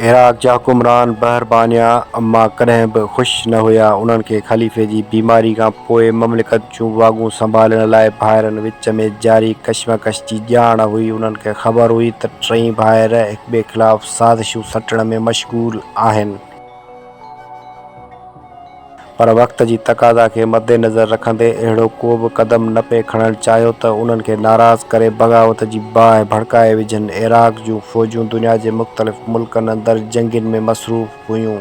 Iraq जा हुकुमरान बहरबानिया अमां कॾहिं बि ख़ुशि न हुआ। उन्हनि खे ख़लीफ़े जी बीमारी खां पोइ ममलिकत जूं वाॻूं संभालण लाइ भाइरनि विच में जारी कशमकश जी ॼाण हुई। उन्हनि खे ख़बर हुई त टई भाइर हिक ॿिए ख़िलाफ़ साज़िशूं सटण में मशग़ूल आहिनि, पर वक़्त जी तक़ाज़ा खे मद्देनज़र रखंदे अहिड़ो को बि क़दम न पिए खणणु चाहियो त उन्हनि खे नाराज़ करे बग़ावत जी बाहि भड़काए विझनि। इराक़ जूं फ़ौजूं दुनिया जे मुख़्तलिफ़ मुल्कनि अंदरि जंगुनि में मसरूफ़ हुयूं।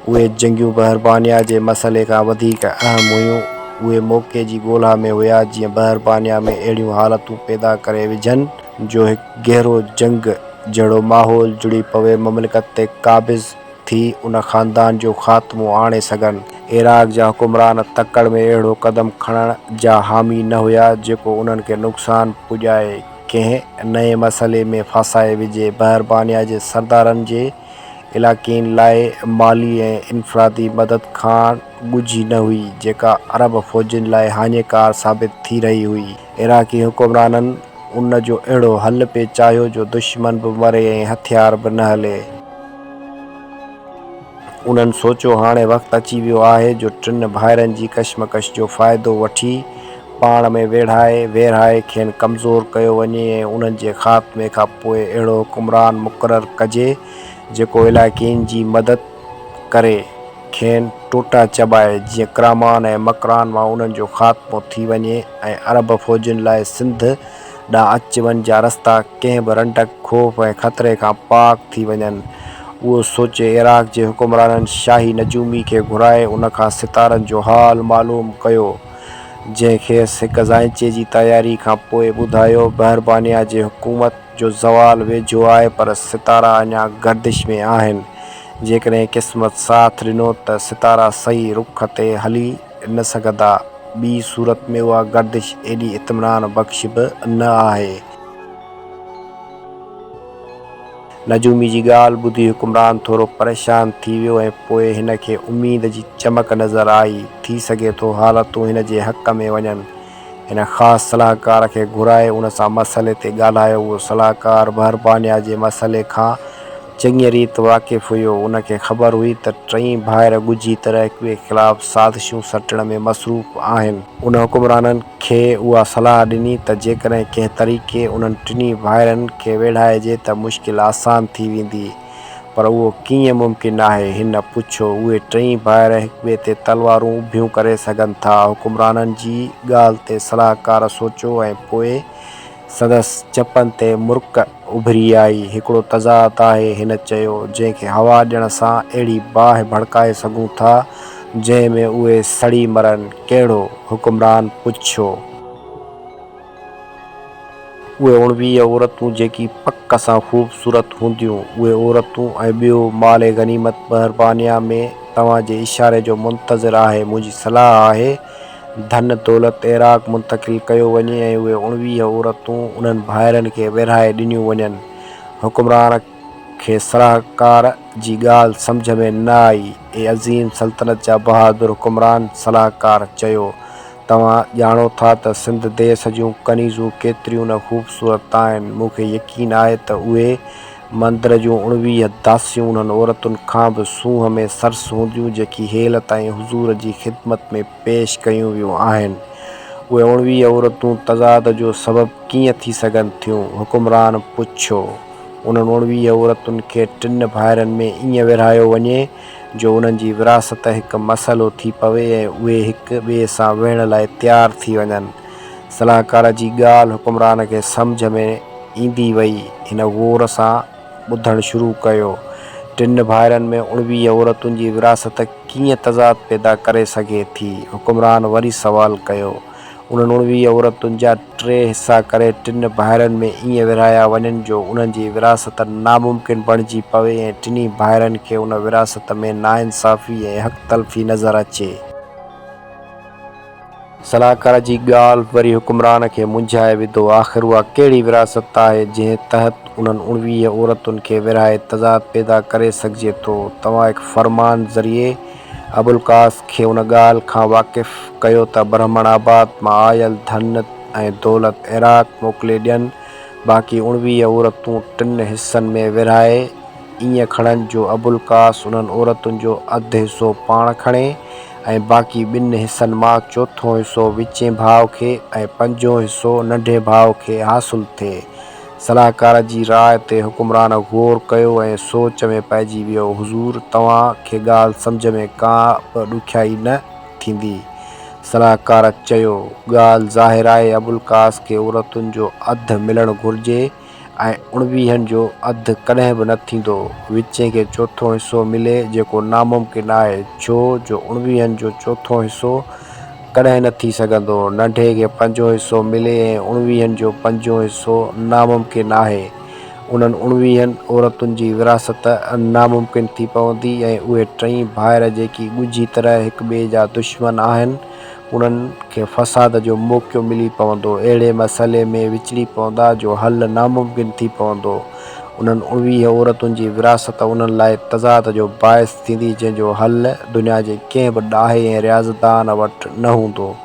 उहे जंगियूं बहरबानिया जे मसइले खां वधीक अहम हुयूं। उहे मौक़े जी ॻोल्हा में हुआ जीअं बहरबानिया में अहिड़ियूं हालतूं पैदा करे विझनि जो हिकु गहरो जंग जहिड़ो माहौल जुड़ी पवे, ममलिकत ते क़ाबिज़ थी उन ख़ानदान जो ख़ात्मो आणे सघनि। इराक़ जा हुकुमरान तकड़ि में अहिड़ो क़दम खणण जा हामी न हुआ जेको उन्हनि खे नुक़सानु पुॼाए कंहिं नए मसइले में फासाए विझे। बहरबानिया जे सरदारनि जे इलाइक़नि लाइ माली ऐं इनफ़रादी मदद खां ॻुझी न हुई, जेका अरब फ़ौजुनि लाइ हाञेकार साबित थी रही हुई। इराक़ी हुकुमराननि उन जो अहिड़ो हल पिए चाहियो जो दुश्मन बि मरे ऐं हथियार बि न हले। उन्हनि सोचियो हाणे वक़्तु अची वियो आहे जो टिनि भाइरनि जी कशमकश जो फ़ाइदो वठी पाण में वेराए खेनि कमज़ोर कयो वञे ऐं उन्हनि जे ख़ात्मे खां पोइ अहिड़ो हुकुमरान मुक़ररु कजे जेको इलाइक़नि जी मदद करे खेनि टोटा चॿाए, जीअं करामान ऐं मकरान मां उन्हनि जो ख़ात्मो थी वञे ऐं अरब फ़ौजुनि लाइ सिंध ॾांहुं अचु वञ जा रस्ता कंहिं बि रंडक, ख़ौफ़ ऐं ख़तरे खां पाक थी वञनि। उहो सोचे इराक़ जे हुकुमराननि शाही नजूमी खे घुराए उन खां सितारनि जो हाल मालूम कयो, जंहिं खेसि हिक ज़ाइचे जी तयारी खां पोइ ॿुधायो बहरबानिया जे हुकूमत जो ज़वाल वेझो आहे, पर सितारा अञा गर्दिश में आहिनि। जेकॾहिं क़िस्मत साथ ॾिनो त सितारा सही रुख़ ते हली न सघंदा, ॿी सूरत में उहा गर्दिश एॾी इत्मिनान बख़्श बि न आहे। नजूमी जी ॻाल्हि ॿुधी हुकुमरान थोरो परेशान थी वियो ऐं पोइ हिन खे उमेद जी चमक नज़र आई। थी सघे थो हालतूं हिन जे हक़ में वञनि। हिन ख़ासि सलाहकार खे घुराए उन सां मसइले ते ॻाल्हायो। उहो सलाहकार बहरबानिया जे मसइले खां चङीअ रीति वाक़िफ़ु हुयो। उन खे ख़बर हुई त टई भाइर ॻुझी तरह हिक ॿिए ख़िलाफ़ साज़िशूं सटण में मसरूफ़ आहिनि। उन हुकुमराननि खे उहा सलाह ॾिनी त जेकॾहिं कंहिं तरीक़े उन्हनि टिनी भाइरनि खे वेढ़ाइजे त मुश्किल आसान थी वेंदी, पर उहो कीअं मुमकिन आहे, हिन पुछो। उहे टई भाइर हिक ॿिए ते तलवारूं ऊभियूं करे सघनि था। हुकुमराननि जी ॻाल्हि ते सलाहकार सोचियो ऐं पोइ संदसि चपनि ते मुर्क उभरी आई। हिकिड़ो तज़ाद आहे, हिन चयो, जंहिंखे हवा ॾियण सां अहिड़ी बाहि भड़काए सघूं था जंहिं में उहे सड़ी मरनि। कहिड़ो? हुकुमरान पुछियो। उहे 19 औरतूं जेकी पक सां ख़ूबसूरत हूंदियूं। उहे औरतूं ऐं ॿियो माले गनीमत बहरबानिया में तव्हांजे इशारे जो मुंतज़िर आहे। मुंहिंजी सलाह आहे धन दौलत इराक़ मुंतक़िल कयो वञे ऐं उहे 19 औरतूं उन्हनि भाइरनि खे विरहाए ॾिनियूं वञनि। हुकुमरान खे सलाहकार जी ॻाल्हि सम्झ में न आई। ए अज़ीम सल्तनत जा बहादुर हुकुमरान, सलाहकार चयो, तव्हां ॼाणो था त सिंध देश जूं कनीज़ूं केतिरियूं न ख़ूबसूरत आहिनि। मूंखे यकीन आहे त उहे मंदर जूं 19 दासियूं उन्हनि औरतुनि खां बि सूंह में सरस हूंदियूं जेकी हेलत ऐं हुज़ूर जी ख़िदमत में पेश कयूं वियूं आहिनि। उहे 19 औरतूं तज़ाद जो सबबु कीअं थी सघनि थियूं? हुकुमरान पुछियो। उन्हनि 19 औरतुनि खे टिनि भाइरनि में ईअं विरहायो वञे जो उन्हनि जी विरासत हिकु मसइलो थी पवे ऐं उहे हिक ॿिए सां विहण लाइ तयारु थी वञनि। सलाहकार जी ॻाल्हि हुकुमरान खे सम्झ में ईंदी वई। हिन ग़ौर सां ॿुधणु शुरू कयो। टिनि भाइरनि में 19 औरतुनि जी विरासत कीअं तज़ाद पैदा करे सघे थी? हुकुमरान वरी सवाल कयो। उन्हनि 19 औरतुनि जा 3 हिसा करे टिनि भाइरनि में ईअं विरहाया वञनि जो उन्हनि जी विरासत नामुमकिन बणिजी पवे ऐं टिनी भाइरनि खे उन विरासत में नाइंसाफ़ी ऐं हक़ तलफ़ी नज़र अचे। सलाहकार जी ॻाल्हि वरी हुकुमरान खे मुंझाए विधो। आख़िर उहा कहिड़ी विरासत आहे जंहिं तहत उन्हनि 19 औरतुनि खे विरहाए तज़ाद पैदा करे सघिजे थो? तव्हां हिकु फ़रमान ज़रिए अबुलकास खे उन ॻाल्हि खां वाक़िफ़ु कयो त ब्रह्मणाबाद मां आयल धन ऐं दौलत इराक़ मोकिले ॾियनि। बाक़ी 19 औरतूं 3 हिसनि में विरहाए ईअं खणनि जो अबुल कास उन्हनि औरतुनि जो अधु हिसो पाण खणे ऐं बाक़ी 2 हिसनि मां चोथों हिसो विचें भाउ खे ऐं 5हों हिसो नंढे भाउ खे हासिलु थिए। सलाहकार जी राय ते हुकुमरान ग़ौर कयो ऐं सोच में पइजी वियो। हुज़ूर, तव्हां खे ॻाल्हि सम्झ में का बि ॾुखियाई न थींदी। सलाहकार चयो, ॻाल्हि ज़ाहिर आहे अबुल कास खे औरतुनि जो अधु मिलणु घुरिजे ऐं 19 जो अधु कॾहिं बि न थींदो। विचें खे चोथों हिसो मिले जेको नामुमकिन आहे, छो जो 19 जो चोथों हिसो कॾहिं न थी सघंदो। नंढे खे 5हों हिसो मिले ऐं 19 जो 5हों हिसो नामुमकिन आहे। उन्हनि 19 औरतुनि जी विरासत नामुमकिन थी पवंदी ऐं उहे 3 भाइर जेकी ॻुझी तरह हिक ॿिए जा दुश्मन आहिनि, उन्हनि खे फ़साद जो मौक़ो मिली पवंदो। अहिड़े मसइले में विचड़ी पवंदा जो हल नामुमकिन थी पवंदो। उन्हनि 19 औरतुनि जी विरासत उन्हनि लाइ तज़ाद जो बाइस थींदी जंहिंजो हल दुनिया जे कंहिं बि ॾाहे ऐं रियाज़तदान वटि न हूंदो।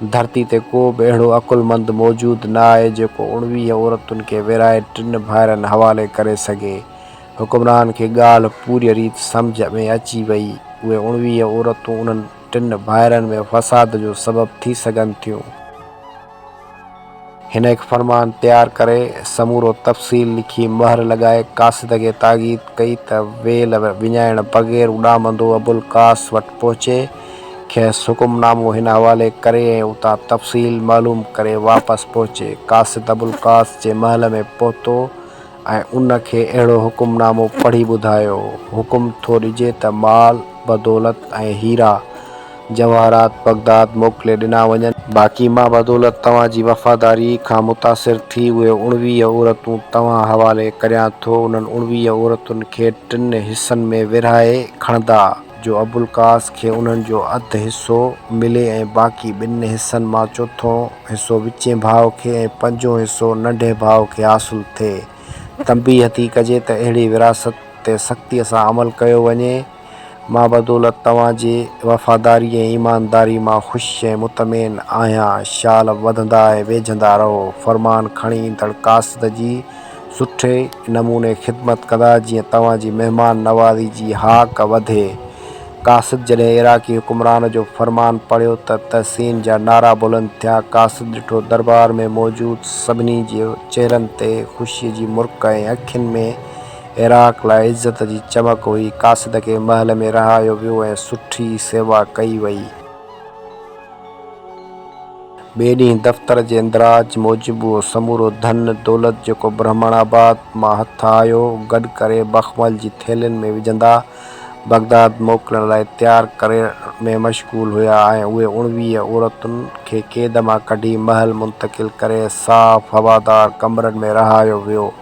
धरती ते को बि अहिड़ो अकुलमंद मौजूदु न आहे जेको 19 औरतुनि खे विरहाए 3 भाइरनि हवाले करे सघे। हुकुमरान खे ॻाल्हि पूरी रीति सम्झ में अची वई। उहे 19 औरतूं उन्हनि 3 भाइरनि में फ़साद जो सबबु थी सघनि थियूं। हिन हिकु फ़रमान तयारु करे समूरो तफ़सील लिखी मोहर लॻाए कासिद खे ताक़ीद कई त वेल विञाइण बग़ैर उॾामंदो अबुल कास वटि पहुचे। खेसि हुकुमनामो हिन हवाले करे ऐं उतां तफ़सील मालूम करे वापसि पहुचे। कासिद अबुल कास जे महल में पहुतो ऐं उन खे अहिड़ो हुकुमनामो पढ़ी ॿुधायो। हुकुम थो ॾिजे त माल बदौलत ऐं हीरा जवाहरात बगदाद मोकिले ॾिना वञनि। बाक़ी मां बदौलत तव्हांजी वफ़ादारी खां मुतासिर थी उहे 19 औरतूं तव्हां हवाले करियां थो। उन्हनि 19 औरतुनि खे 3 हिसनि में विरहाए खणंदा जो अबुल कास खे उन्हनि जो अधु हिसो मिले ऐं बाक़ी 2 हिसनि मां चोथों हिसो विचें भाउ खे ऐं 5हों हिसो नंढे भाउ खे हासिलु थिए। तंबीह थी कजे त अहिड़ी विरासत ते सख़्तीअ सां अमल कयो वञे। मां बदौलत तव्हांजे वफ़ादारी ऐं ईमानदारी मां ख़ुशि ऐं मुतमइन आहियां। शाल वधंदा ऐं वेझंदा रहो। फ़रमान खणी ईंदड़ कासिद जी सुठे नमूने ख़िदमत कंदा जीअं तव्हांजी महिमान नवाज़ी जी हाक वधे। कासिद जॾहिं इराक़ी हुकुमरान जो फ़रमान पढ़ियो त तहसीन जा नारा बुलंद थिया। कासिद ॾिठो दरबार में मौजूदु सभिनी जे चेहरनि ते ख़ुशीअ जी मुर्क ऐं अखियुनि में इराक़ लाइ इज़त जी चमक हुई। कासिद खे महल में रहायो वियो ऐं सुठी सेवा कई वई। ॿिए ॾींहुं दफ़्तर जे इंदिराज मूजिबि उहो समूरो धन दौलत जेको ब्रह्मणाबाद मां हथ आयो गॾु करे बख़मल जी थेलियुनि में विझंदा बगदाद मोकिलण लाइ तयारु करण में मशग़ूल हुआ ऐं उहे 19 औरतुनि खे क़ैद मां कढी महल मुंतक़िल करे साफ़ हवादार कमरनि में रहायो वियो।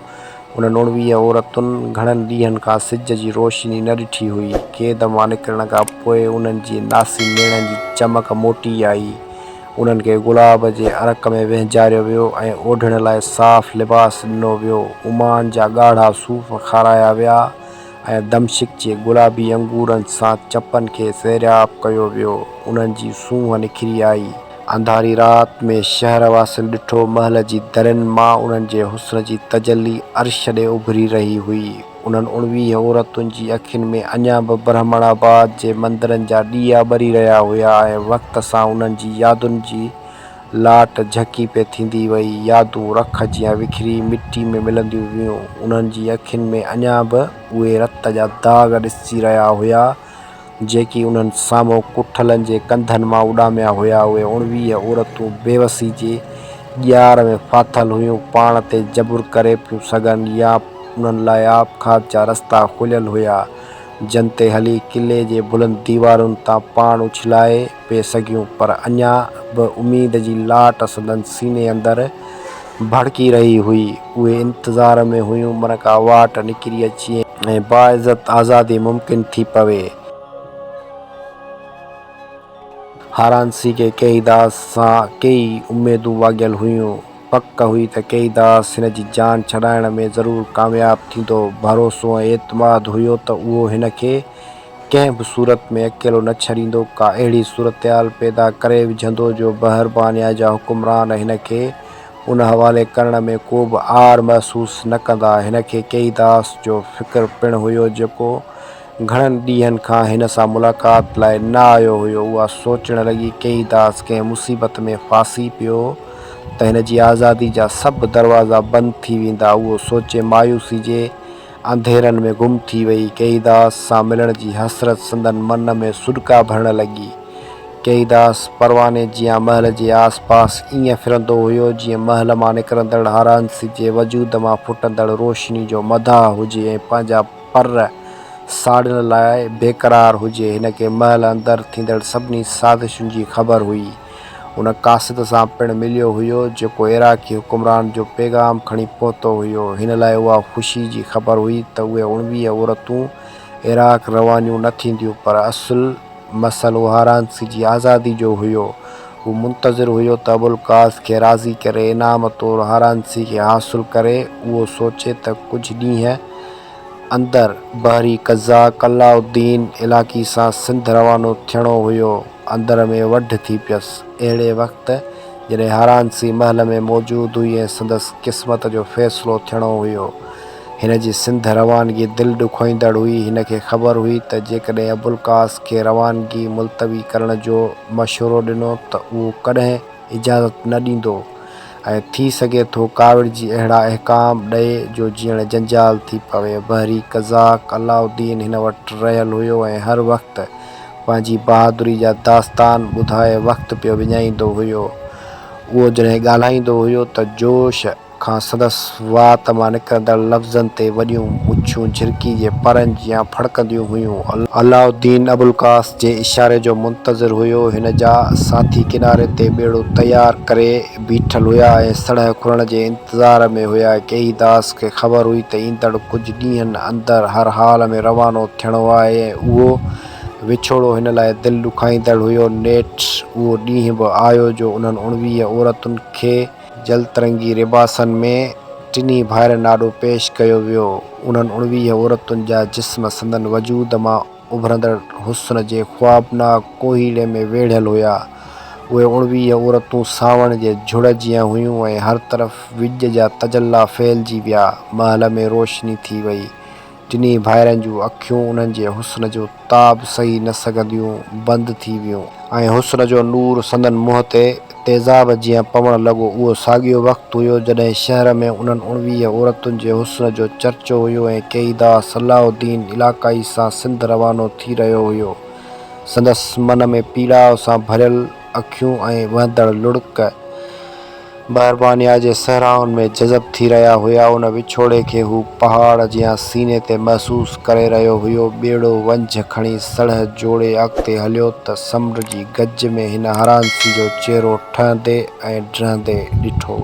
उन्हनि 19 औरतुनि घणनि ॾींहंनि खां सिज जी रोशनी न ॾिठी हुई। क़ैद मां निकिरण खां पोइ उन्हनि जी नासी नेणनि जी चमक मोटी आई। उन्हनि खे गुलाब जे अरक में विहिंजारियो वियो ऐं ओढ़ण लाइ साफ़ लिबास ॾिनो वियो। उमान जा ॻाढ़ा सूफ़ खाराया विया ऐं दमशिक जे गुलाबी अंगूरनि सां चपनि खे सैरियाब कयो वियो। उन्हनि जी सूंहं निखरी आई। अंधारी राति में शहर वासियुनि ॾिठो महल जी दरियुनि मां उन्हनि जे हुस्न जी तजली अर्श ॾे उभरी रही हुई। उन्हनि 19 औरतुनि जी अखियुनि में अञा बि ब्रह्मणाबाद जे मंदरनि जा ॾीआ ॿरी रहिया हुआ ऐं वक़्त सां उन्हनि जी यादुनि जी लाट झकी पे थींदी वई। यादूं रख जीअं विखरी मिटी में मिलंदियूं वियूं। उन्हनि जी अखियुनि में अञा बि उहे रत जा दाग़ ॾिसी रहिया हुआ जेकी उन्हनि साम्हूं कुठलनि जे कंधनि मां उॾामिया हुआ। उहे 19 औरतूं बेवसी जे ॼार में फाथल हुयूं, पाण ते जबुर करे पियूं सघनि या उन्हनि लाइ आबखाद जा रस्ता खुलियल हुआ जन ते हली किले जे बुलंद दीवारुनि तां पाण उछलाए पिए सघियूं। पर अञा बि उमीद जी लाट संदनि सीने अंदरि भड़की रही हुई। उहे इंतज़ार में हुयूं मन का वाट निकिरी अचे ऐं बाइज़त आज़ादी मुमकिन थी पवे। हारांसी खे कईदास सां कई उमेदूं वाॻियल हुयूं। पक हुई त कईदास हिन जी जान छॾाइण में ज़रूरु कामयाबु थींदो। भरोसो ऐं एतमाद हुयो त उहो हिन खे कंहिं बि सूरत में अकेलो न छॾींदो। का अहिड़ी सूरतहाल पैदा करे विझंदो जो बहरबानिया जा हुकुमरान हिन खे उन हवाले करण में को बि आर महसूस न कंदा। हिनखे केईदास जो फ़िक्रु पिणु हुयो जेको घणनि ॾींहंनि खां हिन सां मुलाक़ात लाइ न आयो हुयो। उहा सोचणु लॻी केईदास कंहिं मुसीबत में फासी पियो त हिन जी आज़ादी जा सभु दरवाज़ा बंदि थी वेंदा। उहो सोचे मायूसी जे अंधेरनि में गुम थी वई। केईदास सां मिलण जी हसरत संदन मन में सुॾका भरणु लॻी। केईदास परवाने जियां महल जे आस पास ईअं फिरंदो हुयो जीअं महल मां निकिरंदड़ हारांसी जे वजूद मां फुटंदड़ रोशनी जो मदाह हुजे ऐं पंहिंजा पर साड़ण लाइ बेक़रार हुजे। हिनखे महल अंदरि थींदड़ सभिनी साज़िशुनि जी ख़बर हुई। उन कासिद सां पिणु मिलियो हुयो जेको इराक़ी हुकुमरान जो पैगाम खणी पहुतो हुयो। हिन लाइ उहा ख़ुशी जी ख़बर हुई त उहे 19 औरतूं इराक़ रवानियूं न थींदियूं, पर असुलु मसइलो हारांसी जी आज़ादी जो हुयो। हू मुंतज़िर हुयो त अबुल कास खे राज़ी करे इनाम तौरु हारांसी खे हासिलु करे। उहो सोचे त कुझु ॾींहं अंदरि बहरी क़ज़ाक़ अलाउद्दीन इलाक़ी सां सिंध रवानो थियणो हुयो। अंदर में वढ थी पियसि। अहिड़े वक़्तु जॾहिं हारांसी महल में मौजूदु हुई ऐं संदसि क़िस्मत जो फ़ैसिलो थियणो हुयो। हिन जी सिंध रवानगी दिलि ॾुखोईंदड़ हुई। हिनखे ख़बर हुई त जेकॾहिं अबुल कास खे रवानगी मुलतवी करण जो मशवरो ॾिनो त उहो कॾहिं इजाज़त न ॾींदो ऐं थी सघे थो काविड़ जी अहिड़ा अहकाम ॾए जो ॼणु जंजाल थी पवे। बहरी क़ज़ाक़ अलाउद्दीन हिन वटि रहियलु हुयो ऐं हर वक़्तु पंहिंजी बहादुरी जा दास्तान ॿुधाए वक़्तु पियो विञाईंदो हुयो। उहो जॾहिं ॻाल्हाईंदो हुयो त जोश खां संदसि वात मां निकिरंदड़ लफ़्ज़नि ते वॾियूं मुछूं झिरकी जे परनि जियां फड़कंदियूं हुयूं। अलाउद्दीन अबुल कास जे इशारे जो मुंतज़िर हुयो। हिन जा साथी किनारे ते ॿेड़ो तयारु करे बीठल हुया ऐं सड़ह खुलण जे इंतज़ार में हुया। केईदास खे ख़बर हुई त ईंदड़ कुझु ॾींहंनि अंदरि हर हाल में रवानो थियणो आहे ऐं उहो विछोड़ो हिन लाइ दिलि ॾुखाईंदड़ हुयो। नेठि उहो ॾींहुं बि आयो जो उन्हनि 19 औरतुनि खे जलतरंगी लिबासनि में टिनी भाइरनि ॾाढो पेश कयो वियो। उन्हनि 19 औरतुनि जा जिस्म संदन वजूद मां उभरंदड़ हुस्न जे ख़्वाबनाक कोहीड़े में वेढ़ियल हुया। उहे 19 औरतूं सावण जे झुड़ जियां हुयूं ऐं हर तरफ़ विॼ जा तजल्ला फहिलिजी विया। महल में रोशनी थी वई। टिनी भाइरनि जूं अखियूं उन्हनि जे हुस्न जो ताब सही न सघंदियूं बंदि थी वियूं ऐं हुस्न जो नूर संदन मुंहं ते तेज़ाब जीअं पवणु लॻो। उहो साॻियो वक़्तु हुयो जॾहिं शहर में उन्हनि 19 औरतुनि जे हुस्न जो चर्चो हुयो ऐं केईदास अलाउद्दीन इलाक़ाई सां सिंध रवानो थी रहियो हुयो। संदसि मन में पीड़ाव सां भरियल अखियूं ऐं वहंदड़ लुढ़क बहरबानिया जे सहराउनि में जज़ब थी रहिया हुया। उन विछोड़े खे हू पहाड़ जियां सीने ते महसूस करे रहियो हुयो। ॿेड़ो वंझ खणी सड़ह जोड़े अॻिते हलियो त समुंड जी गज में हिन हारांसी जो चहिरो ठहंदे ऐं ड्रहंदे ॾिठो।